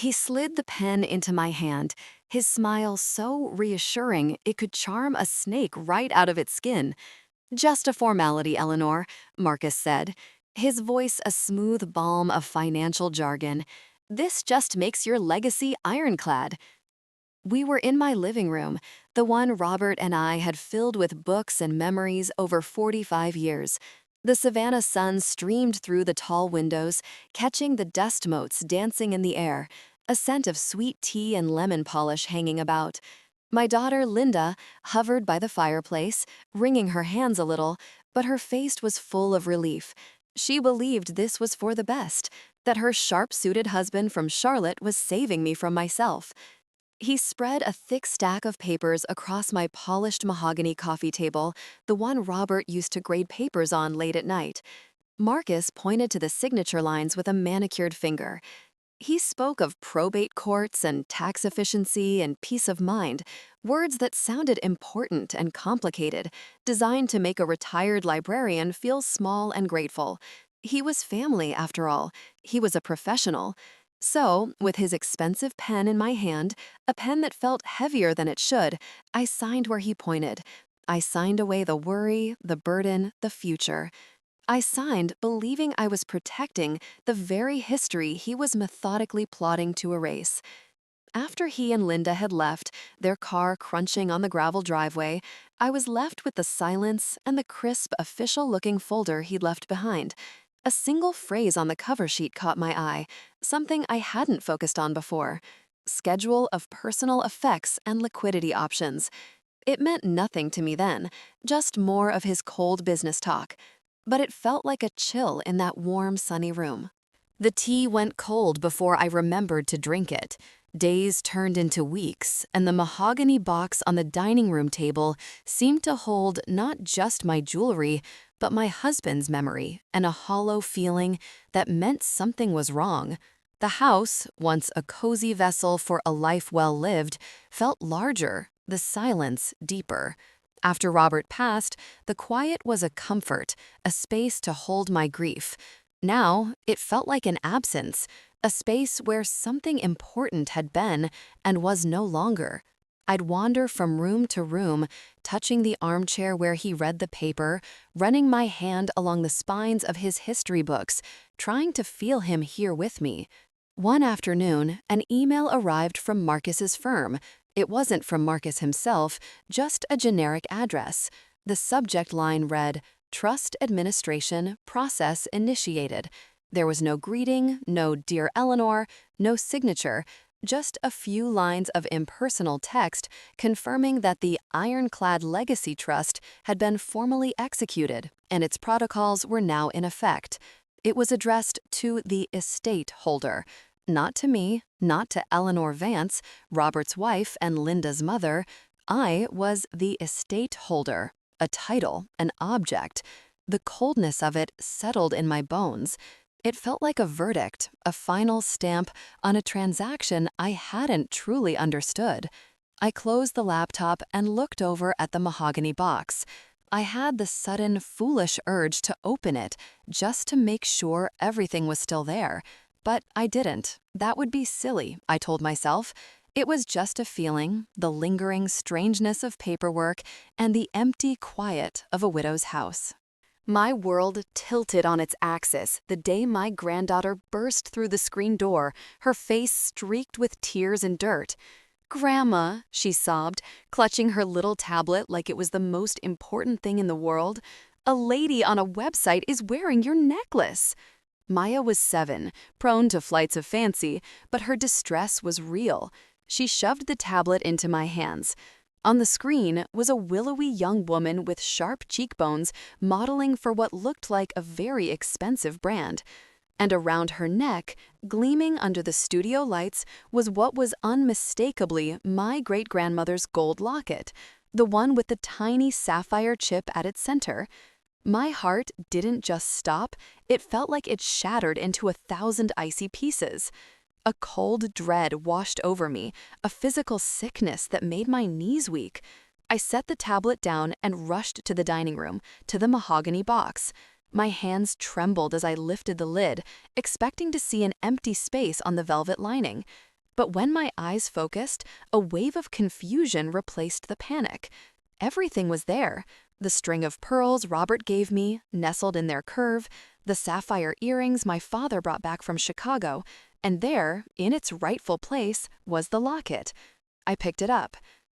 He slid the pen into my hand, his smile so reassuring it could charm a snake right out of its skin. "Just a formality, Eleanor," Marcus said, his voice a smooth balm of financial jargon. "This just makes your legacy ironclad." We were in my living room, the one Robert and I had filled with books and memories over 45 years. The Savannah sun streamed through the tall windows, catching the dust motes dancing in the air, a scent of sweet tea and lemon polish hanging about. My daughter, Linda, hovered by the fireplace, wringing her hands a little, but her face was full of relief. She believed this was for the best, that her sharp-suited husband from Charlotte was saving me from myself. He spread a thick stack of papers across my polished mahogany coffee table, the one Robert used to grade papers on late at night. Marcus pointed to the signature lines with a manicured finger. He spoke of probate courts and tax efficiency and peace of mind, words that sounded important and complicated, designed to make a retired librarian feel small and grateful. He was family, after all. He was a professional. So, with his expensive pen in my hand, a pen that felt heavier than it should, I signed where he pointed. I signed away the worry, the burden, the future. I signed believing I was protecting the very history he was methodically plotting to erase. After he and Linda had left, their car crunching on the gravel driveway, I was left with the silence and the crisp, official-looking folder he'd left behind. A single phrase on the cover sheet caught my eye, something I hadn't focused on before. Schedule of personal effects and liquidity options. It meant nothing to me then, just more of his cold business talk. But it felt like a chill in that warm, sunny room. The tea went cold before I remembered to drink it. Days turned into weeks, and the mahogany box on the dining room table seemed to hold not just my jewelry, but my husband's memory and a hollow feeling that meant something was wrong. The house, once a cozy vessel for a life well lived, felt larger, the silence deeper. After Robert passed, the quiet was a comfort, a space to hold my grief. Now, it felt like an absence, a space where something important had been and was no longer. I'd wander from room to room, touching the armchair where he read the paper, running my hand along the spines of his history books, trying to feel him here with me. One afternoon, an email arrived from Marcus's firm. It wasn't from Marcus himself, just a generic address. The subject line read, "Trust Administration, Process Initiated." There was no greeting, no "Dear Eleanor," no signature, just a few lines of impersonal text confirming that the Ironclad Legacy Trust had been formally executed and its protocols were now in effect. It was addressed to the estate holder. Not to me, not to Eleanor Vance, Robert's wife and Linda's mother. I was the estate holder, a title, an object. The coldness of it settled in my bones. It felt like a verdict, a final stamp on a transaction I hadn't truly understood. I closed the laptop and looked over at the mahogany box. I had the sudden, foolish urge to open it just to make sure everything was still there. But I didn't. That would be silly, I told myself. It was just a feeling, the lingering strangeness of paperwork and the empty quiet of a widow's house. My world tilted on its axis the day my granddaughter burst through the screen door, her face streaked with tears and dirt. "Grandma," she sobbed, clutching her little tablet like it was the most important thing in the world, "a lady on a website is wearing your necklace." Maya was 7, prone to flights of fancy, but her distress was real. She shoved the tablet into my hands. On the screen was a willowy young woman with sharp cheekbones modeling for what looked like a very expensive brand. And around her neck, gleaming under the studio lights, was what was unmistakably my great-grandmother's gold locket, the one with the tiny sapphire chip at its center. My heart didn't just stop, it felt like it shattered into 1,000 icy pieces. A cold dread washed over me, a physical sickness that made my knees weak. I set the tablet down and rushed to the dining room, to the mahogany box. My hands trembled as I lifted the lid, expecting to see an empty space on the velvet lining. But when my eyes focused, a wave of confusion replaced the panic. Everything was there. The string of pearls Robert gave me, nestled in their curve, the sapphire earrings my father brought back from Chicago, and there, in its rightful place, was the locket. I picked it up.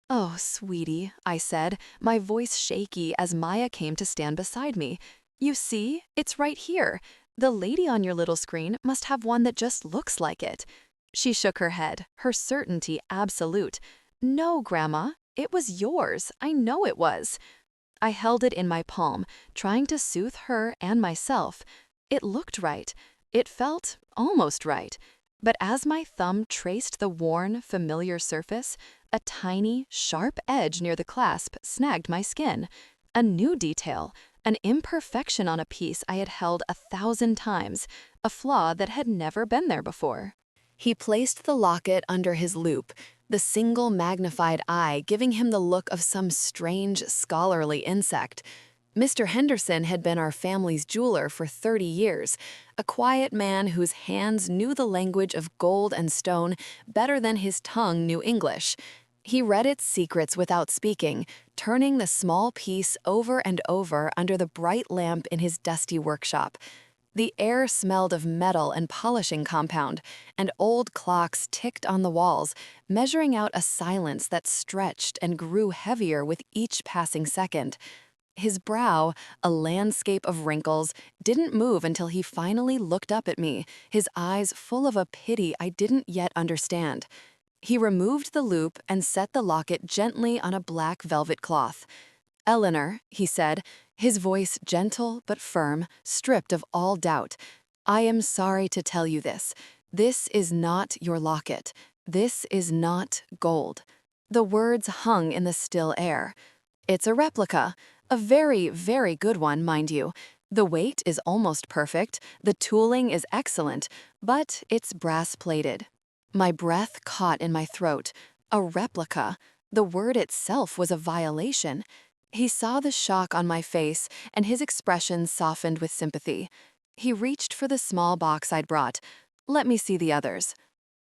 "Oh, sweetie," I said, my voice shaky as Maya came to stand beside me. "You see, it's right here. The lady on your little screen must have one that just looks like it." She shook her head, her certainty absolute. "No, Grandma, it was yours. I know it was." I held it in my palm, trying to soothe her and myself. It looked right. It felt almost right. But as my thumb traced the worn, familiar surface, a tiny, sharp edge near the clasp snagged my skin. A new detail, an imperfection on a piece I had held 1,000 times, a flaw that had never been there before. He placed the locket under his loupe, the single magnified eye giving him the look of some strange, scholarly insect. Mr. Henderson had been our family's jeweler for 30 years, a quiet man whose hands knew the language of gold and stone better than his tongue knew English. He read its secrets without speaking, turning the small piece over and over under the bright lamp in his dusty workshop. The air smelled of metal and polishing compound, and old clocks ticked on the walls, measuring out a silence that stretched and grew heavier with each passing second. His brow, a landscape of wrinkles, didn't move until he finally looked up at me, his eyes full of a pity I didn't yet understand. He removed the loop and set the locket gently on a black velvet cloth. "Eleanor," he said, his voice gentle but firm, stripped of all doubt, "I am sorry to tell you this. This is not your locket. This is not gold." The words hung in the still air. "It's a replica. A very, very good one, mind you. The weight is almost perfect, the tooling is excellent, but it's brass-plated." My breath caught in my throat. A replica. The word itself was a violation. He saw the shock on my face, and his expression softened with sympathy. He reached for the small box I'd brought. "Let me see the others."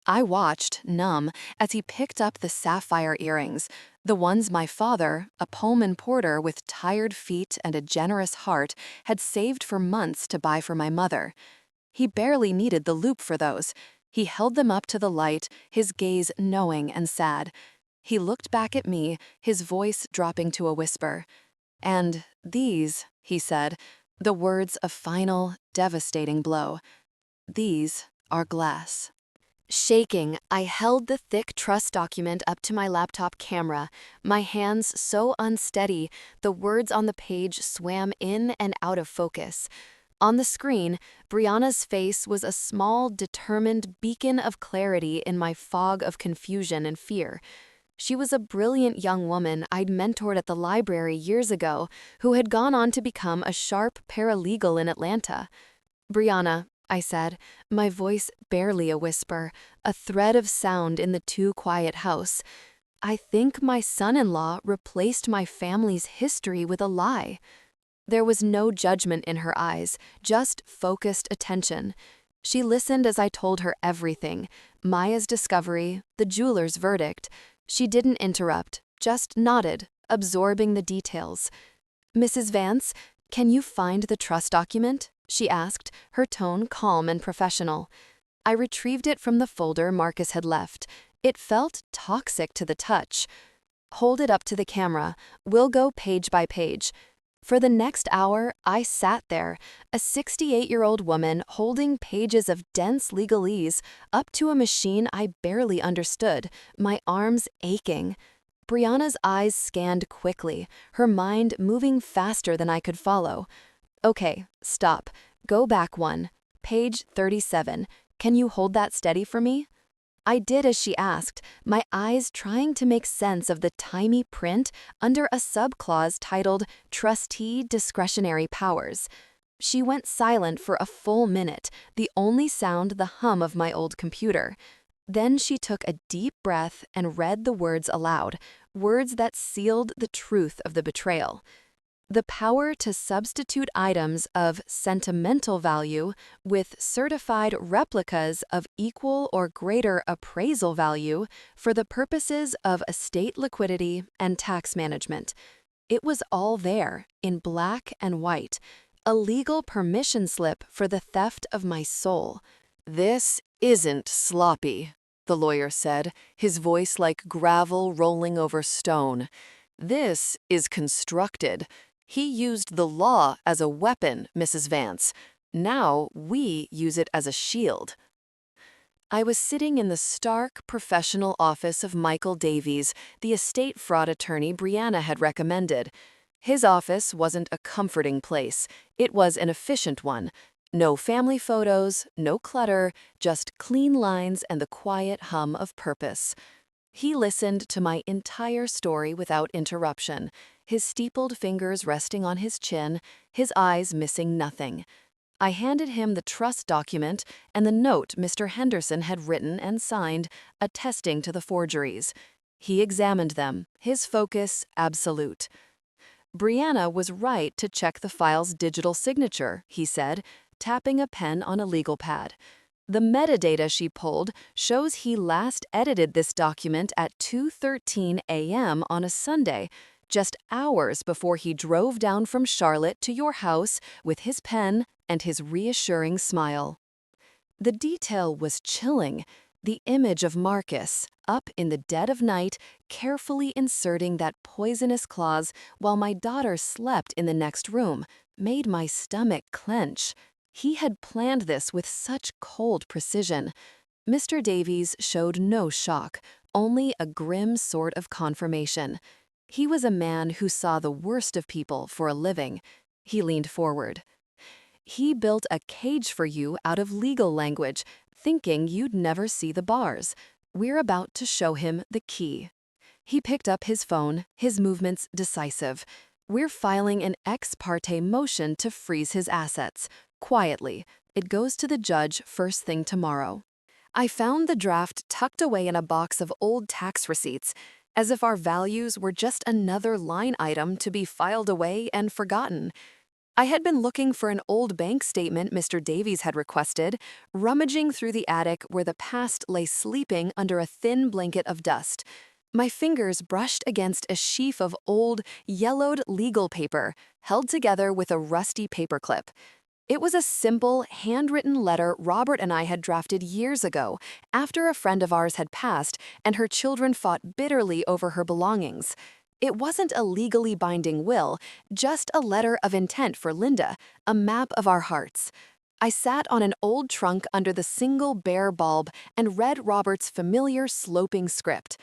I watched, numb, as he picked up the sapphire earrings, the ones my father, a Pullman porter with tired feet and a generous heart, had saved for months to buy for my mother. He barely needed the loop for those. He held them up to the light, his gaze knowing and sad. He looked back at me, his voice dropping to a whisper. "And these," he said, the words a final, devastating blow. "These are glass." Shaking, I held the thick trust document up to my laptop camera, my hands so unsteady, the words on the page swam in and out of focus. On the screen, Brianna's face was a small, determined beacon of clarity in my fog of confusion and fear. She was a brilliant young woman I'd mentored at the library years ago, who had gone on to become a sharp paralegal in Atlanta. "Brianna," I said, my voice barely a whisper, a thread of sound in the too quiet house, "I think my son-in-law replaced my family's history with a lie." There was no judgment in her eyes, just focused attention. She listened as I told her everything, Maya's discovery, the jeweler's verdict. She didn't interrupt, just nodded, absorbing the details. "Mrs. Vance, can you find the trust document?" she asked, her tone calm and professional. I retrieved it from the folder Marcus had left. It felt toxic to the touch. "Hold it up to the camera. We'll go page by page." For the next hour, I sat there, a 68-year-old woman holding pages of dense legalese up to a machine I barely understood, my arms aching. Brianna's eyes scanned quickly, her mind moving faster than I could follow. "Okay, stop. Go back one. Page 37. Can you hold that steady for me?" I did as she asked, my eyes trying to make sense of the tiny print under a subclause titled Trustee Discretionary Powers. She went silent for a full minute, the only sound the hum of my old computer. Then she took a deep breath and read the words aloud, words that sealed the truth of the betrayal. The power to substitute items of sentimental value with certified replicas of equal or greater appraisal value for the purposes of estate liquidity and tax management. It was all there, in black and white, a legal permission slip for the theft of my soul. "This isn't sloppy," the lawyer said, his voice like gravel rolling over stone. "This is constructed. He used the law as a weapon, Mrs. Vance. Now we use it as a shield." I was sitting in the stark, professional office of Michael Davies, the estate fraud attorney Brianna had recommended. His office wasn't a comforting place. It was an efficient one. No family photos, no clutter, just clean lines and the quiet hum of purpose. He listened to my entire story without interruption, his steepled fingers resting on his chin, his eyes missing nothing. I handed him the trust document and the note Mr. Henderson had written and signed, attesting to the forgeries. He examined them, his focus absolute. "Brianna was right to check the file's digital signature," he said, tapping a pen on a legal pad. "The metadata she pulled shows he last edited this document at 2:13 a.m. on a Sunday, just hours before he drove down from Charlotte to your house with his pen and his reassuring smile." The detail was chilling. The image of Marcus, up in the dead of night, carefully inserting that poisonous clause while my daughter slept in the next room, made my stomach clench. He had planned this with such cold precision. Mr. Davies showed no shock, only a grim sort of confirmation. He was a man who saw the worst of people for a living. He leaned forward. "He built a cage for you out of legal language, thinking you'd never see the bars. We're about to show him the key." He picked up his phone, his movements decisive. "We're filing an ex parte motion to freeze his assets. Quietly. It goes to the judge first thing tomorrow." I found the draft tucked away in a box of old tax receipts, as if our values were just another line item to be filed away and forgotten. I had been looking for an old bank statement Mr. Davies had requested, rummaging through the attic where the past lay sleeping under a thin blanket of dust. My fingers brushed against a sheaf of old, yellowed legal paper, held together with a rusty paperclip. It was a simple, handwritten letter Robert and I had drafted years ago, after a friend of ours had passed and her children fought bitterly over her belongings. It wasn't a legally binding will, just a letter of intent for Linda, a map of our hearts. I sat on an old trunk under the single bare bulb and read Robert's familiar sloping script.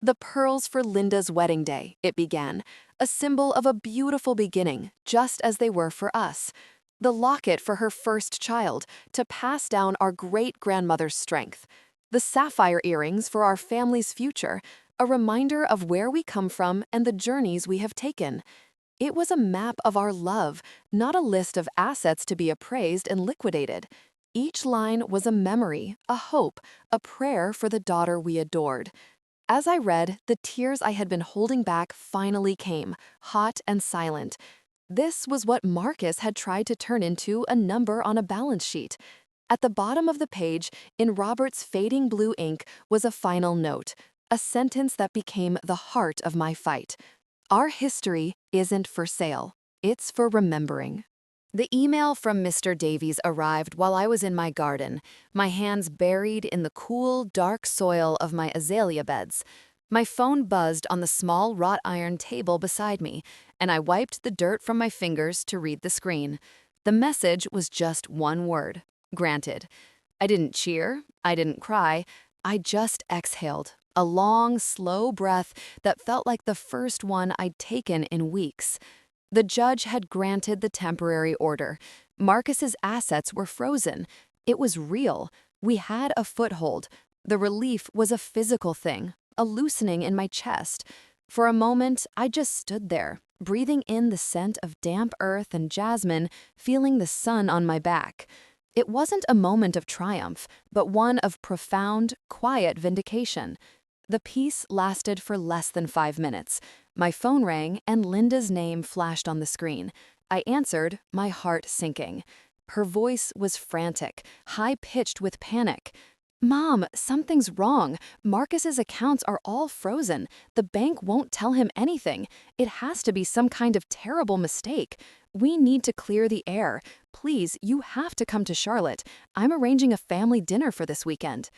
"The pearls for Linda's wedding day," it began, a symbol of a beautiful beginning, just as they were for us. "The locket for her first child, to pass down our great-grandmother's strength. The sapphire earrings for our family's future, a reminder of where we come from and the journeys we have taken." It was a map of our love, not a list of assets to be appraised and liquidated. Each line was a memory, a hope, a prayer for the daughter we adored. As I read, the tears I had been holding back finally came, hot and silent. This was what Marcus had tried to turn into a number on a balance sheet. At the bottom of the page, in Robert's fading blue ink, was a final note, a sentence that became the heart of my fight. "Our history isn't for sale. It's for remembering." The email from Mr. Davies arrived while I was in my garden, my hands buried in the cool, dark soil of my azalea beds. My phone buzzed on the small wrought iron table beside me, and I wiped the dirt from my fingers to read the screen. The message was just one word: granted. I didn't cheer, I didn't cry, I just exhaled, a long, slow breath that felt like the first one I'd taken in weeks. The judge had granted the temporary order. Marcus's assets were frozen. It was real. We had a foothold. The relief was a physical thing, a loosening in my chest. For a moment, I just stood there, breathing in the scent of damp earth and jasmine, feeling the sun on my back. It wasn't a moment of triumph, but one of profound, quiet vindication. The peace lasted for less than 5 minutes. My phone rang and Linda's name flashed on the screen. I answered, my heart sinking. Her voice was frantic, high-pitched with panic. "Mom, something's wrong. Marcus's accounts are all frozen. The bank won't tell him anything. It has to be some kind of terrible mistake. We need to clear the air. Please, you have to come to Charlotte. I'm arranging a family dinner for this weekend."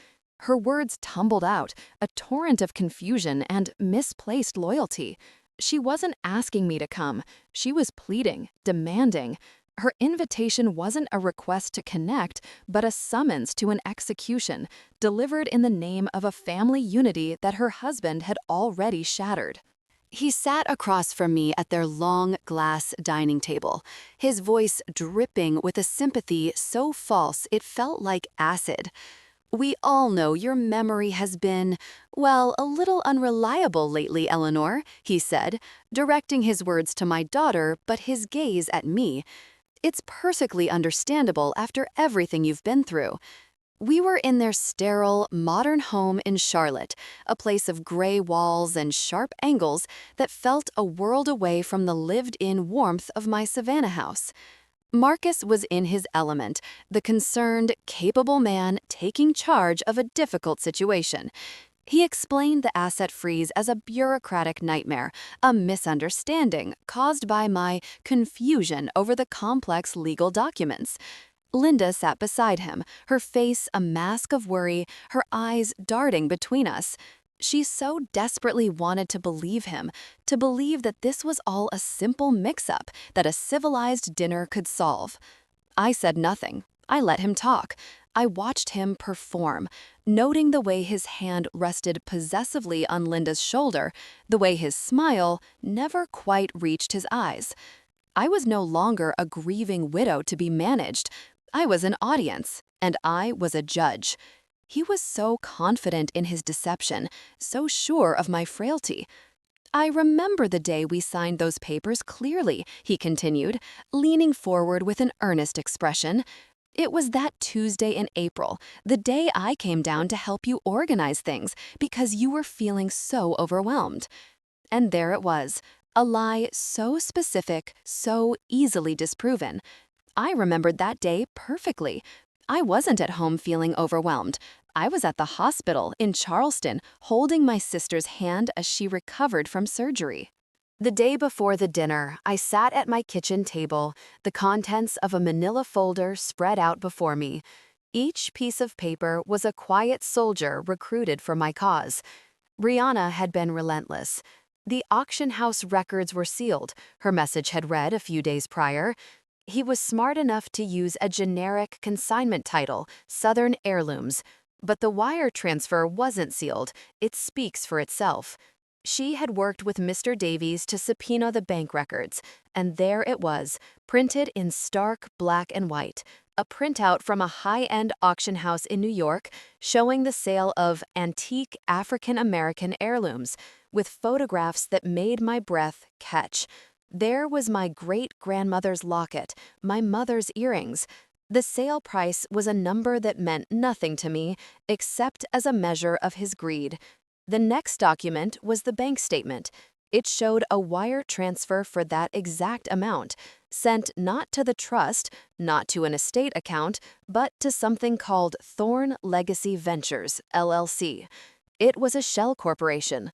Her words tumbled out, a torrent of confusion and misplaced loyalty. She wasn't asking me to come. She was pleading, demanding. Her invitation wasn't a request to connect, but a summons to an execution, delivered in the name of a family unity that her husband had already shattered. He sat across from me at their long glass dining table, his voice dripping with a sympathy so false it felt like acid. "We all know your memory has been, well, a little unreliable lately, Eleanor," he said, directing his words to my daughter but his gaze at me. "It's perfectly understandable after everything you've been through." We were in their sterile, modern home in Charlotte, a place of gray walls and sharp angles that felt a world away from the lived-in warmth of my Savannah house. Marcus was in his element, the concerned, capable man taking charge of a difficult situation. He explained the asset freeze as a bureaucratic nightmare, a misunderstanding caused by my confusion over the complex legal documents. Linda sat beside him, her face a mask of worry, her eyes darting between us. She so desperately wanted to believe him, to believe that this was all a simple mix-up that a civilized dinner could solve. I said nothing. I let him talk. I watched him perform, noting the way his hand rested possessively on Linda's shoulder, the way his smile never quite reached his eyes. I was no longer a grieving widow to be managed. I was an audience, and I was a judge. He was so confident in his deception, so sure of my frailty. "I remember the day we signed those papers clearly," he continued, leaning forward with an earnest expression. "It was that Tuesday in April, the day I came down to help you organize things because you were feeling so overwhelmed." And there it was, a lie so specific, so easily disproven. I remembered that day perfectly. I wasn't at home feeling overwhelmed. I was at the hospital in Charleston holding my sister's hand as she recovered from surgery. The day before the dinner, I sat at my kitchen table, the contents of a manila folder spread out before me. Each piece of paper was a quiet soldier recruited for my cause. Brianna had been relentless. The auction house records were sealed, her message had read a few days prior. He was smart enough to use a generic consignment title, Southern Heirlooms. But the wire transfer wasn't sealed, it speaks for itself. She had worked with Mr. Davies to subpoena the bank records, and there it was, printed in stark black and white, a printout from a high-end auction house in New York showing the sale of antique African-American heirlooms, with photographs that made my breath catch. There was my great-grandmother's locket, my mother's earrings. The sale price was a number that meant nothing to me except as a measure of his greed. The next document was the bank statement. It showed a wire transfer for that exact amount, sent not to the trust, not to an estate account, but to something called Thorn Legacy Ventures, LLC. It was a shell corporation.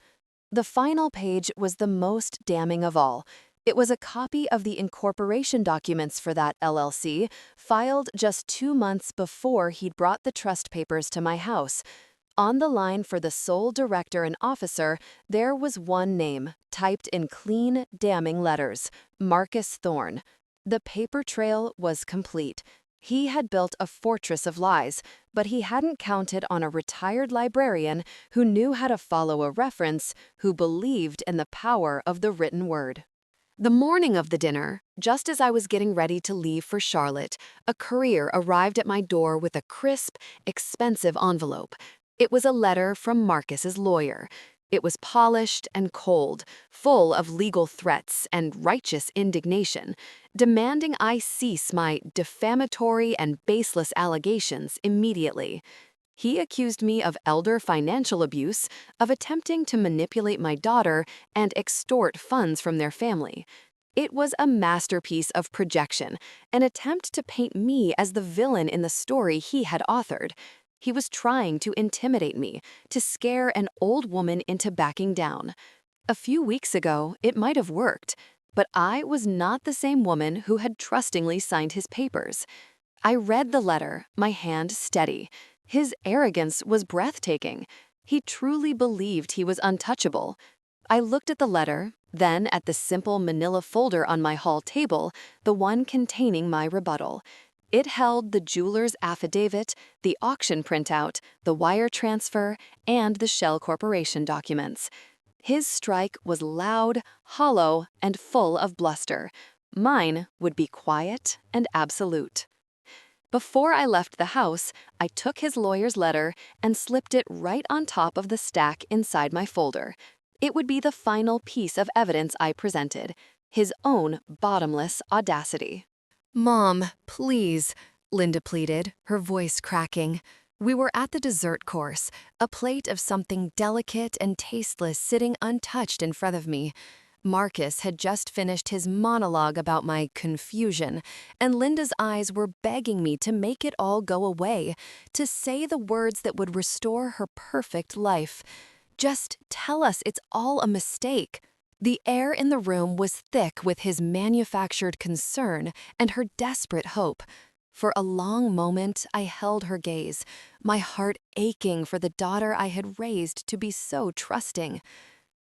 The final page was the most damning of all. It was a copy of the incorporation documents for that LLC, filed just 2 months before he'd brought the trust papers to my house. On the line for the sole director and officer, there was one name, typed in clean, damning letters, Marcus Thorne. The paper trail was complete. He had built a fortress of lies, but he hadn't counted on a retired librarian who knew how to follow a reference, who believed in the power of the written word. The morning of the dinner, just as I was getting ready to leave for Charlotte, a courier arrived at my door with a crisp, expensive envelope. It was a letter from Marcus's lawyer. It was polished and cold, full of legal threats and righteous indignation, demanding I cease my defamatory and baseless allegations immediately. He accused me of elder financial abuse, of attempting to manipulate my daughter and extort funds from their family. It was a masterpiece of projection, an attempt to paint me as the villain in the story he had authored. He was trying to intimidate me, to scare an old woman into backing down. A few weeks ago, it might have worked, but I was not the same woman who had trustingly signed his papers. I read the letter, my hand steady. His arrogance was breathtaking. He truly believed he was untouchable. I looked at the letter, then at the simple manila folder on my hall table, the one containing my rebuttal. It held the jeweler's affidavit, the auction printout, the wire transfer, and the Shell Corporation documents. His strike was loud, hollow, and full of bluster. Mine would be quiet and absolute. Before I left the house, I took his lawyer's letter and slipped it right on top of the stack inside my folder. It would be the final piece of evidence I presented, his own bottomless audacity. "Mom, please," Linda pleaded, her voice cracking. We were at the dessert course, a plate of something delicate and tasteless sitting untouched in front of me. Marcus had just finished his monologue about my confusion, and Linda's eyes were begging me to make it all go away, to say the words that would restore her perfect life. Just tell us it's all a mistake. The air in the room was thick with his manufactured concern and her desperate hope. For a long moment, I held her gaze, my heart aching for the daughter I had raised to be so trusting.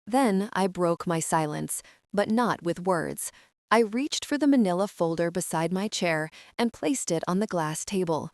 Then I broke my silence, but not with words. I reached for the manila folder beside my chair and placed it on the glass table.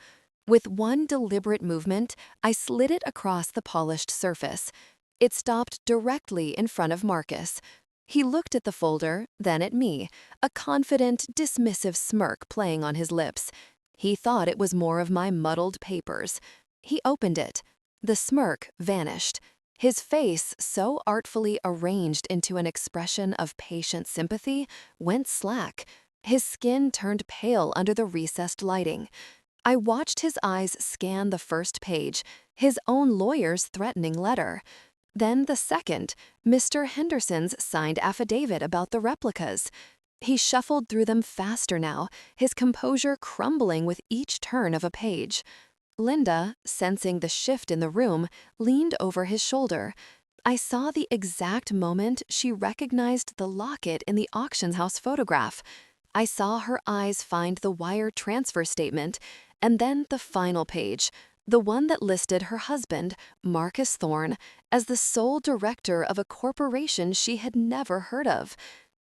With one deliberate movement, I slid it across the polished surface. It stopped directly in front of Marcus. He looked at the folder, then at me, a confident, dismissive smirk playing on his lips. He thought it was more of my muddled papers. He opened it. The smirk vanished. His face, so artfully arranged into an expression of patient sympathy, went slack. His skin turned pale under the recessed lighting. I watched his eyes scan the first page, his own lawyer's threatening letter. Then the second, Mr. Henderson's signed affidavit about the replicas. He shuffled through them faster now, his composure crumbling with each turn of a page. Linda, sensing the shift in the room, leaned over his shoulder. I saw the exact moment she recognized the locket in the auction house photograph. I saw her eyes find the wire transfer statement, and then the final page, the one that listed her husband, Marcus Thorne, as the sole director of a corporation she had never heard of.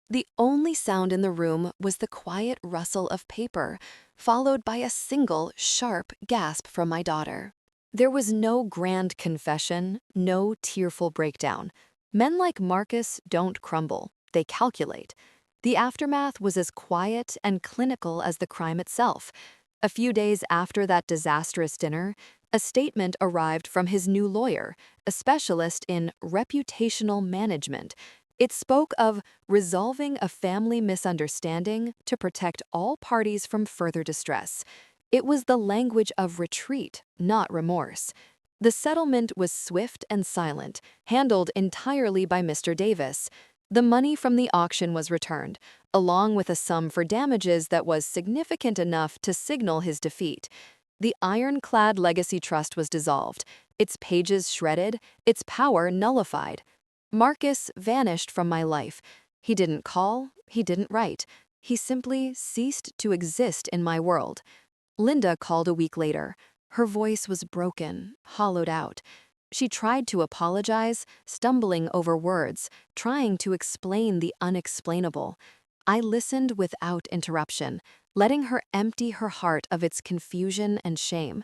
The only sound in the room was the quiet rustle of paper, followed by a single, sharp gasp from my daughter. There was no grand confession, no tearful breakdown. Men like Marcus don't crumble, they calculate. The aftermath was as quiet and clinical as the crime itself. A few days after that disastrous dinner, a statement arrived from his new lawyer, a specialist in reputational management. It spoke of resolving a family misunderstanding to protect all parties from further distress. It was the language of retreat, not remorse. The settlement was swift and silent, handled entirely by Mr. Davis. The money from the auction was returned, along with a sum for damages that was significant enough to signal his defeat. The ironclad legacy trust was dissolved, its pages shredded, its power nullified. Marcus vanished from my life. He didn't call, he didn't write. He simply ceased to exist in my world. Linda called a week later. Her voice was broken, hollowed out. She tried to apologize, stumbling over words, trying to explain the unexplainable. I listened without interruption, letting her empty her heart of its confusion and shame.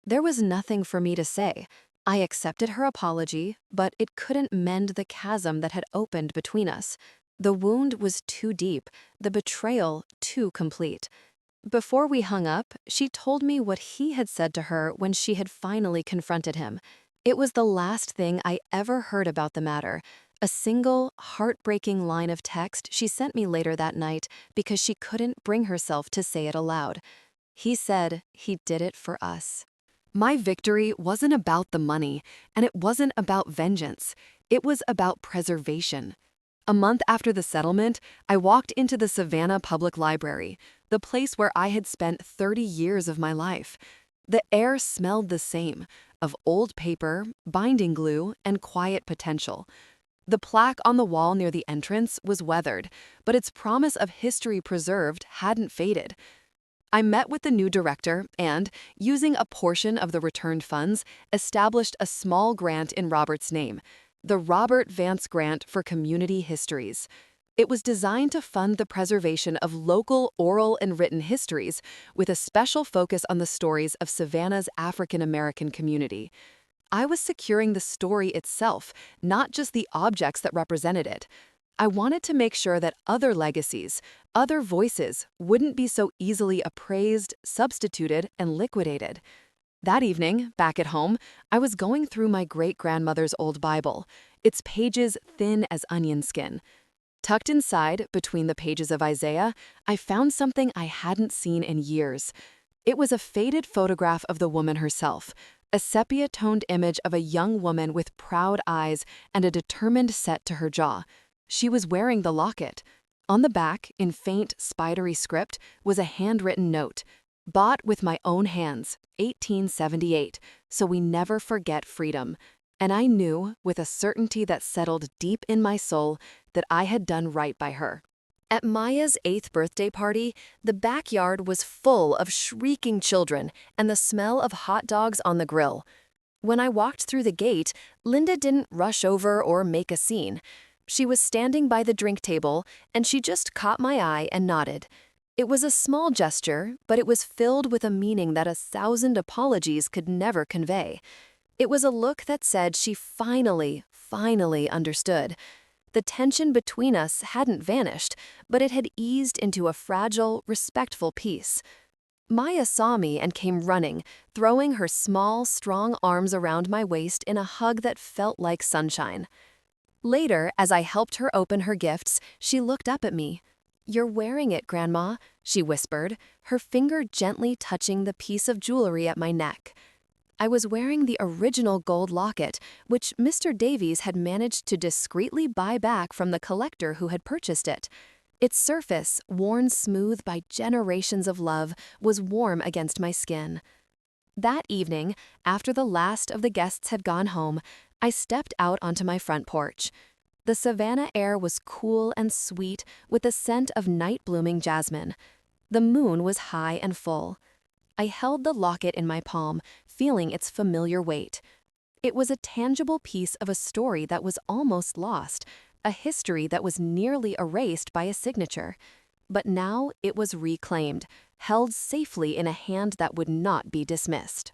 There was nothing for me to say. I accepted her apology, but it couldn't mend the chasm that had opened between us. The wound was too deep, the betrayal too complete. Before we hung up, she told me what he had said to her when she had finally confronted him. It was the last thing I ever heard about the matter, a single, heartbreaking line of text she sent me later that night because she couldn't bring herself to say it aloud. He said he did it for us. My victory wasn't about the money, and it wasn't about vengeance. It was about preservation. A month after the settlement, I walked into the Savannah Public Library, the place where I had spent 30 years of my life. The air smelled the same, of old paper, binding glue, and quiet potential. The plaque on the wall near the entrance was weathered, but its promise of history preserved hadn't faded. I met with the new director and, using a portion of the returned funds, established a small grant in Robert's name, the Robert Vance Grant for Community Histories. It was designed to fund the preservation of local oral and written histories, with a special focus on the stories of Savannah's African American community. I was securing the story itself, not just the objects that represented it. I wanted to make sure that other legacies, other voices, wouldn't be so easily appraised, substituted, and liquidated. That evening, back at home, I was going through my great-grandmother's old Bible, its pages thin as onion skin. Tucked inside, between the pages of Isaiah, I found something I hadn't seen in years. It was a faded photograph of the woman herself, a sepia-toned image of a young woman with proud eyes and a determined set to her jaw. She was wearing the locket. On the back, in faint, spidery script, was a handwritten note. Bought with my own hands, 1878, so we never forget freedom. And I knew, with a certainty that settled deep in my soul, that I had done right by her. At Maya's 8th birthday party, the backyard was full of shrieking children and the smell of hot dogs on the grill. When I walked through the gate, Linda didn't rush over or make a scene. She was standing by the drink table, and she just caught my eye and nodded. It was a small gesture, but it was filled with a meaning that 1,000 apologies could never convey. It was a look that said she finally understood. The tension between us hadn't vanished, but it had eased into a fragile, respectful peace. Maya saw me and came running, throwing her small, strong arms around my waist in a hug that felt like sunshine. Later, as I helped her open her gifts, she looked up at me. "You're wearing it, Grandma," she whispered, her finger gently touching the piece of jewelry at my neck. I was wearing the original gold locket, which Mr. Davies had managed to discreetly buy back from the collector who had purchased it. Its surface, worn smooth by generations of love, was warm against my skin. That evening, after the last of the guests had gone home, I stepped out onto my front porch. The Savannah air was cool and sweet with the scent of night-blooming jasmine. The moon was high and full. I held the locket in my palm, feeling its familiar weight. It was a tangible piece of a story that was almost lost, a history that was nearly erased by a signature. But now it was reclaimed, held safely in a hand that would not be dismissed.